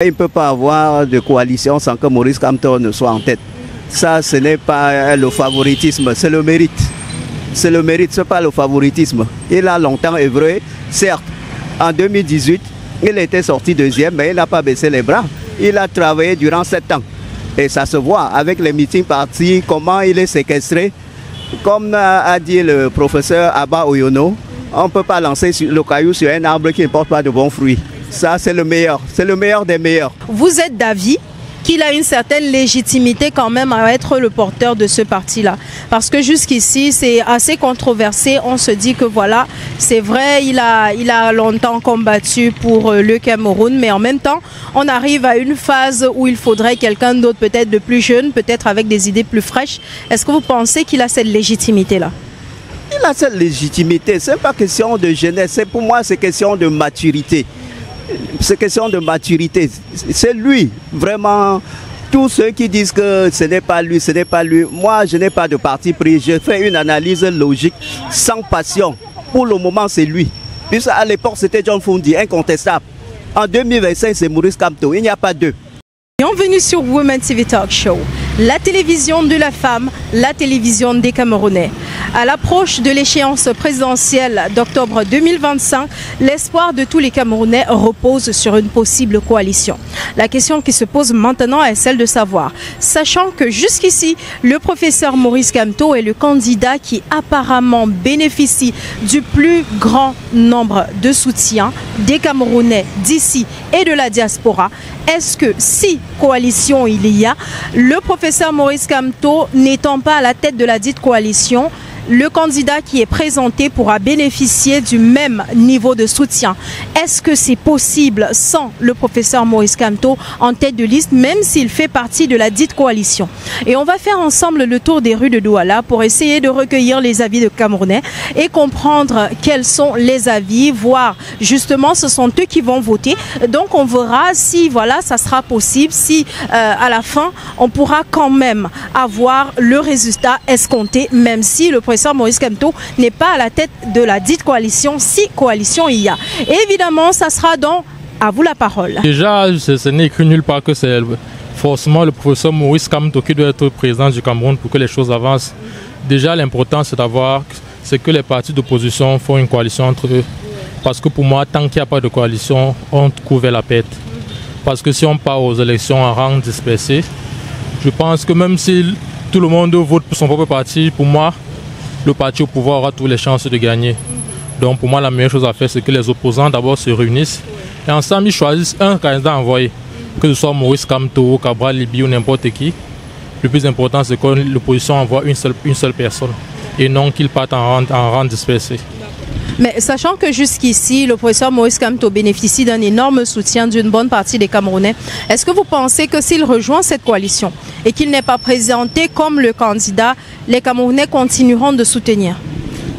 Il ne peut pas avoir de coalition sans que Maurice Kamto ne soit en tête. Ça, ce n'est pas le favoritisme, c'est le mérite. C'est le mérite, ce n'est pas le favoritisme. Il a longtemps œuvré, certes. En 2018, il était sorti deuxième, mais il n'a pas baissé les bras. Il a travaillé durant 7 ans. Et ça se voit avec les meetings partis, comment il est séquestré. Comme a dit le professeur Abba Oyono, on ne peut pas lancer le caillou sur un arbre qui ne porte pas de bons fruits. Ça, c'est le meilleur des meilleurs. Vous êtes d'avis qu'il a une certaine légitimité quand même à être le porteur de ce parti-là. Parce que jusqu'ici, c'est assez controversé. On se dit que voilà, c'est vrai, il a longtemps combattu pour le Cameroun, mais en même temps, on arrive à une phase où il faudrait quelqu'un d'autre, peut-être de plus jeune, peut-être avec des idées plus fraîches. Est-ce que vous pensez qu'il a cette légitimité-là? Il a cette légitimité. Ce n'est pas question de jeunesse. Pour moi, c'est question de maturité. C'est question de maturité. C'est lui, vraiment. Tous ceux qui disent que ce n'est pas lui, ce n'est pas lui. Moi, je n'ai pas de parti pris. Je fais une analyse logique, sans passion. Pour le moment, c'est lui. Puisque à l'époque, c'était John Fundi, incontestable. En 2025, c'est Maurice Kamto. Il n'y a pas deux. Bienvenue sur Women TV Talk Show, la télévision de la femme, la télévision des Camerounais. À l'approche de l'échéance présidentielle d'octobre 2025, l'espoir de tous les Camerounais repose sur une possible coalition. La question qui se pose maintenant est celle de savoir, sachant que jusqu'ici, le professeur Maurice Kamto est le candidat qui apparemment bénéficie du plus grand nombre de soutiens des Camerounais d'ici et de la diaspora. Est-ce que si coalition il y a, le professeur Maurice Kamto n'étant pas à la tête de la dite coalition, le candidat qui est présenté pourra bénéficier du même niveau de soutien? Est-ce que c'est possible sans le professeur Maurice Kamto en tête de liste, même s'il fait partie de la dite coalition? Et on va faire ensemble le tour des rues de Douala pour essayer de recueillir les avis de Camerounais et comprendre quels sont les avis, voir justement ce sont eux qui vont voter. Donc on verra si voilà ça sera possible, si à la fin on pourra quand même avoir le résultat escompté, même si le professeur Maurice Kamto n'est pas à la tête de la dite coalition, si coalition il y a. Et évidemment, ça sera donc à vous la parole. Déjà, ce n'est écrit nulle part que c'est forcément le professeur Maurice Kamto qui doit être président du Cameroun pour que les choses avancent. Déjà, l'important c'est que les partis d'opposition font une coalition entre eux. Parce que pour moi, tant qu'il n'y a pas de coalition, on couvre la pète. Parce que si on part aux élections en rang dispersé, je pense que même si tout le monde vote pour son propre parti, pour moi, le parti au pouvoir aura toutes les chances de gagner. Donc pour moi, la meilleure chose à faire, c'est que les opposants d'abord se réunissent et ensemble ils choisissent un candidat à envoyer, que ce soit Maurice Kamto, Cabral Libi ou n'importe qui. Le plus important, c'est que l'opposition envoie une seule personne et non qu'ils partent en rang dispersé. Mais sachant que jusqu'ici, le professeur Maurice Kamto bénéficie d'un énorme soutien d'une bonne partie des Camerounais, est-ce que vous pensez que s'il rejoint cette coalition et qu'il n'est pas présenté comme le candidat, les Camerounais continueront de soutenir?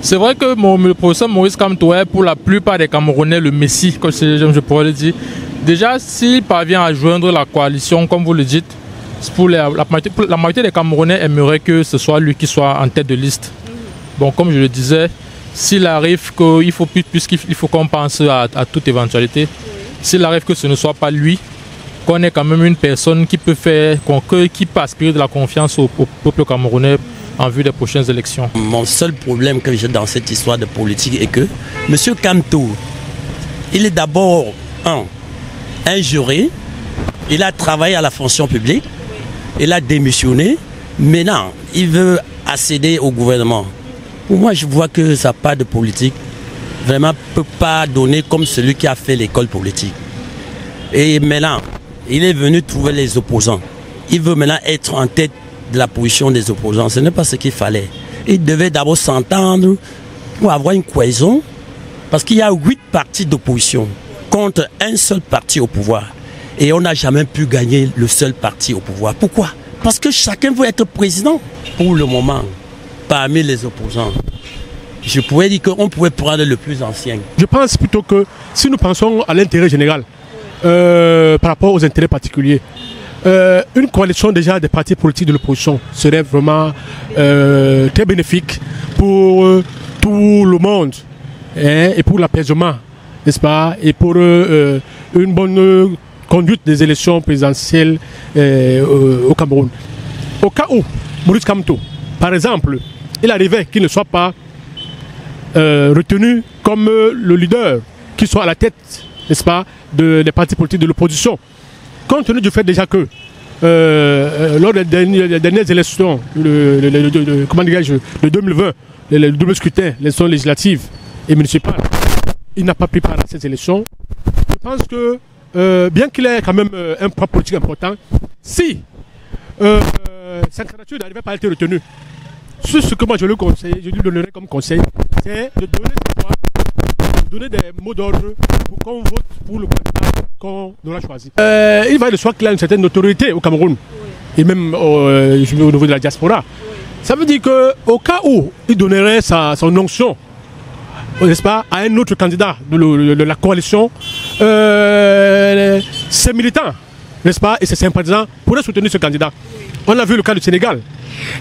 C'est vrai que le professeur Maurice Kamto est pour la plupart des Camerounais le messie, comme je pourrais le dire. Déjà, s'il parvient à joindre la coalition, comme vous le dites, pour la majorité des Camerounais aimeraient que ce soit lui qui soit en tête de liste. Bon, comme je le disais, s'il arrive puisqu'il faut qu'on pense à toute éventualité, s'il arrive que ce ne soit pas lui, qu'on ait quand même une personne qui peut aspirer de la confiance au peuple camerounais en vue des prochaines élections. Mon seul problème que j'ai dans cette histoire de politique est que M. Kamto, il est d'abord un juré, il a travaillé à la fonction publique, il a démissionné, maintenant il veut accéder au gouvernement. Pour moi, je vois que ça n'a pas de politique. Vraiment, ne peut pas donner comme celui qui a fait l'école politique. Et maintenant, il est venu trouver les opposants. Il veut maintenant être en tête de la position des opposants. Ce n'est pas ce qu'il fallait. Il devait d'abord s'entendre pour avoir une cohésion. Parce qu'il y a 8 partis d'opposition contre un seul parti au pouvoir. Et on n'a jamais pu gagner le seul parti au pouvoir. Pourquoi? Parce que chacun veut être président. Pour le moment, parmi les opposants, je pourrais dire qu'on pouvait prendre le plus ancien. Je pense plutôt que si nous pensons à l'intérêt général par rapport aux intérêts particuliers, une coalition déjà des partis politiques de l'opposition serait vraiment très bénéfique pour tout le monde et pour l'apaisement, n'est-ce pas, et pour une bonne conduite des élections présidentielles au Cameroun. Au cas où Maurice Kamto, par exemple, il arrivait qu'il ne soit pas retenu comme le leader, qu'il soit à la tête, n'est-ce pas, des partis politiques de l'opposition, compte tenu du fait déjà que lors des dernières élections, de 2020, le double scrutin, les élections législatives et municipales, il n'a pas pris part à ces élections. Je pense que, bien qu'il ait quand même un poids politique important, si sa candidature n'arrivait pas à être retenue, ce que moi je lui donnerais comme conseil, c'est de donner ses voix, de donner des mots d'ordre pour qu'on vote pour le candidat qu'on aura choisi. Il va de soi qu'il a une certaine notoriété au Cameroun, et même au niveau de la diaspora. Ça veut dire qu'au cas où il donnerait son onction, n'est-ce pas, à un autre candidat de la coalition, ses militants, n'est-ce pas, et ses sympathisants pourraient soutenir ce candidat. On a vu le cas du Sénégal,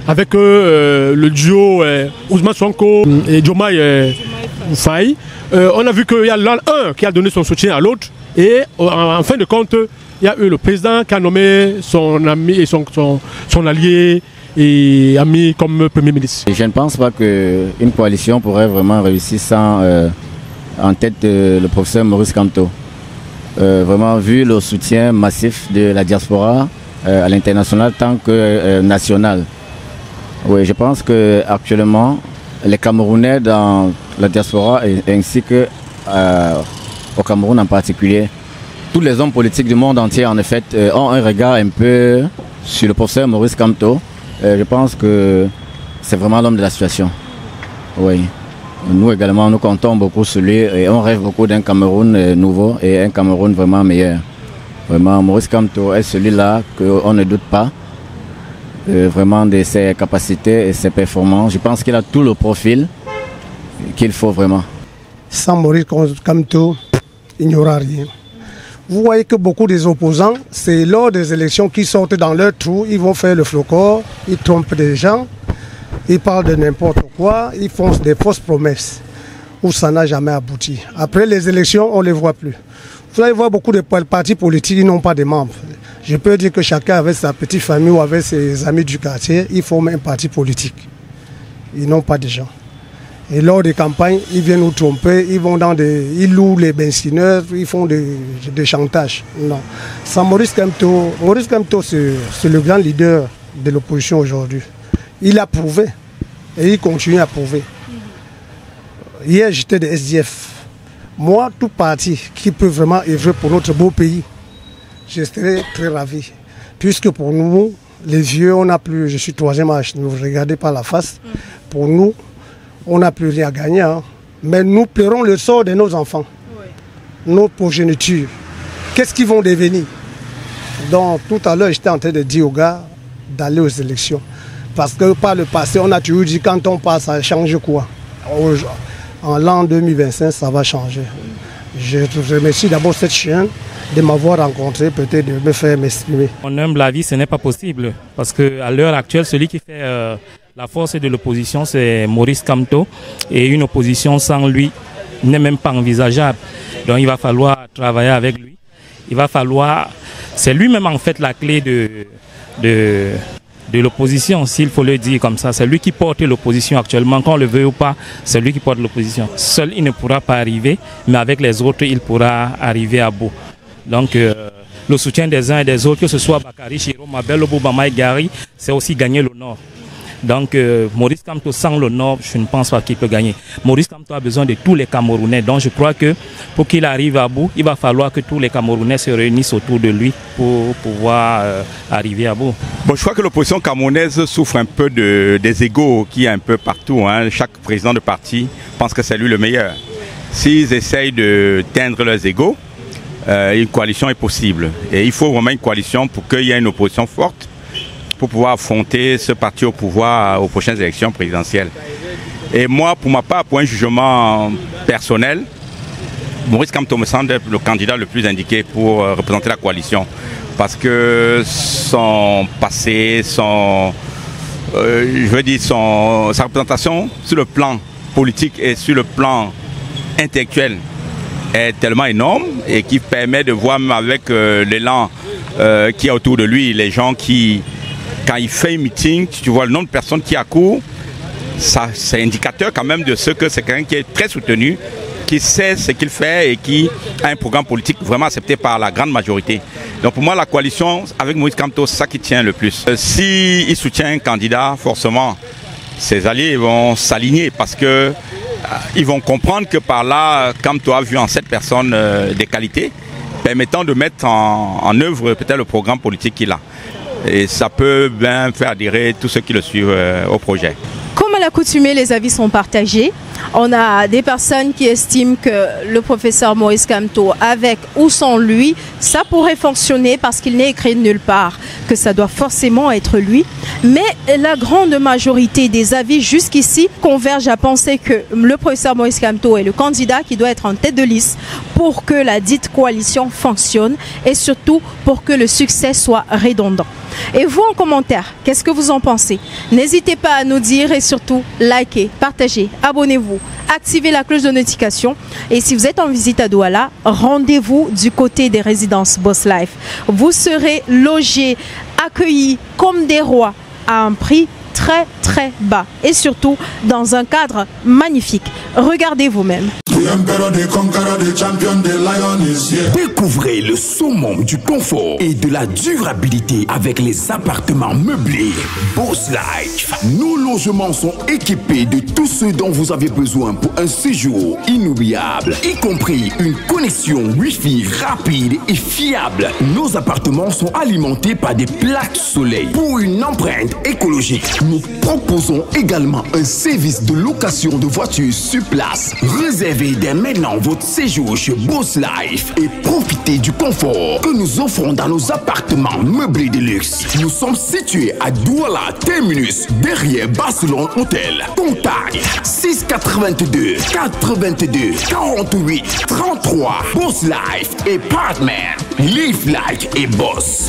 avec le duo Ousmane Sonko et Diomaye Faye. On a vu qu'il y a l'un qui a donné son soutien à l'autre, et en fin de compte, il y a eu le président qui a nommé son ami et son allié et ami comme Premier ministre. Je ne pense pas qu'une coalition pourrait vraiment réussir sans en tête le professeur Maurice Kamto. Vraiment, vu le soutien massif de la diaspora à l'international tant que national. Oui, je pense qu'actuellement, les Camerounais dans la diaspora ainsi qu'au Cameroun en particulier, tous les hommes politiques du monde entier en effet ont un regard un peu sur le professeur Maurice Kamto. Je pense que c'est vraiment l'homme de la situation. Oui. Nous également, nous comptons beaucoup sur lui et on rêve beaucoup d'un Cameroun nouveau et un Cameroun vraiment meilleur. Vraiment, Maurice Kamto est celui-là qu'on ne doute pas vraiment de ses capacités et ses performances. Je pense qu'il a tout le profil qu'il faut vraiment. Sans Maurice Kamto, il n'y aura rien. Vous voyez que beaucoup des opposants, c'est lors des élections qu'ils sortent dans leur trou, ils vont faire le flocor, ils trompent des gens, ils parlent de n'importe quoi, ils font des fausses promesses où ça n'a jamais abouti. Après les élections, on ne les voit plus. Vous allez voir beaucoup de partis politiques, ils n'ont pas de membres. Je peux dire que chacun avec sa petite famille ou avec ses amis du quartier, ils forment un parti politique. Ils n'ont pas de gens. Et lors des campagnes, ils viennent nous tromper, ils louent les benzineurs, ils font des chantages. Non. Sans Maurice Kamto, c'est le grand leader de l'opposition aujourd'hui. Il a prouvé et il continue à prouver. Hier, j'étais de SDF. Moi, tout parti qui peut vraiment œuvrer pour notre beau pays, je serais très ravi. Puisque pour nous, les vieux, on n'a plus, je suis troisième âge, ne vous regardez pas la face. Pour nous, on n'a plus rien à gagner, hein. Mais nous pleurons le sort de nos enfants, nos progénitures. Qu'est-ce qu'ils vont devenir? Donc tout à l'heure, j'étais en train de dire aux gars d'aller aux élections. Parce que par le passé, on a toujours dit quand on passe, ça change quoi? En l'an 2025, ça va changer. Je remercie d'abord cette chaîne de m'avoir rencontré, peut-être de me faire m'exprimer. Mon humble avis, ce n'est pas possible. Parce qu'à l'heure actuelle, celui qui fait la force de l'opposition, c'est Maurice Kamto. Et une opposition sans lui n'est même pas envisageable. Donc il va falloir travailler avec lui. Il va falloir... C'est lui-même en fait la clé de l'opposition, s'il faut le dire comme ça. C'est lui qui porte l'opposition actuellement. Qu'on le veuille ou pas, c'est lui qui porte l'opposition. Seul, il ne pourra pas arriver, mais avec les autres, il pourra arriver à bout. Donc le soutien des uns et des autres, que ce soit Bakary Chiro, Mabel Boubama et Gary, c'est aussi gagner le Nord. Donc Maurice Kamto sans le Nord, je ne pense pas qu'il peut gagner. Maurice Kamto a besoin de tous les Camerounais. Donc je crois que pour qu'il arrive à bout, il va falloir que tous les Camerounais se réunissent autour de lui pour pouvoir arriver à bout. Bon, je crois que l'opposition camerounaise souffre un peu des égos qui est un peu partout, hein. Chaque président de parti pense que c'est lui le meilleur. S'ils essayent de teindre leurs égos, une coalition est possible. Et il faut vraiment une coalition pour qu'il y ait une opposition forte pour pouvoir affronter ce parti au pouvoir aux prochaines élections présidentielles. Et moi, pour ma part, pour un jugement personnel, Maurice Kamto me semble être le candidat le plus indiqué pour représenter la coalition. Parce que son passé, sa représentation sur le plan politique et sur le plan intellectuel est tellement énorme et qui permet de voir même avec l'élan qu'il y a autour de lui, les gens qui, quand il fait un meeting, tu vois le nombre de personnes qui accourent, ça c'est indicateur quand même de ce que c'est quelqu'un qui est très soutenu, qui sait ce qu'il fait et qui a un programme politique vraiment accepté par la grande majorité. Donc pour moi, la coalition avec Moïse Kamto, c'est ça qui tient le plus. S'il soutient un candidat, forcément, ses alliés vont s'aligner parce que ils vont comprendre que par là, Kamto a vu en cette personne des qualités permettant de mettre en œuvre peut-être le programme politique qu'il a. Et ça peut bien faire adhérer tous ceux qui le suivent au projet. Comme à l'accoutumée, les avis sont partagés. On a des personnes qui estiment que le professeur Maurice Kamto, avec ou sans lui, ça pourrait fonctionner parce qu'il n'est écrit nulle part que ça doit forcément être lui. Mais la grande majorité des avis jusqu'ici convergent à penser que le professeur Maurice Kamto est le candidat qui doit être en tête de liste pour que la dite coalition fonctionne et surtout pour que le succès soit redondant. Et vous en commentaire, qu'est-ce que vous en pensez? N'hésitez pas à nous dire et surtout likez, partagez, abonnez-vous, activez la cloche de notification. Et si vous êtes en visite à Douala, rendez-vous du côté des résidences Boss Life. Vous serez logés, accueillis comme des rois à un prix très bas et surtout dans un cadre magnifique. Regardez vous-même. Découvrez le summum du confort et de la durabilité avec les appartements meublés Boss Life. Nos logements sont équipés de tout ce dont vous avez besoin pour un séjour inoubliable, y compris une connexion Wi-Fi rapide et fiable. Nos appartements sont alimentés par des plaques soleil. Pour une empreinte écologique, nous proposons également un service de location de voitures sur place. Réservez dès maintenant votre séjour chez Boss Life et profitez du confort que nous offrons dans nos appartements meublés de luxe. Nous sommes situés à Douala Terminus, derrière Barcelone Hotel. Contact 682 82 48 33. Boss Life et Partner. Live Like et Boss.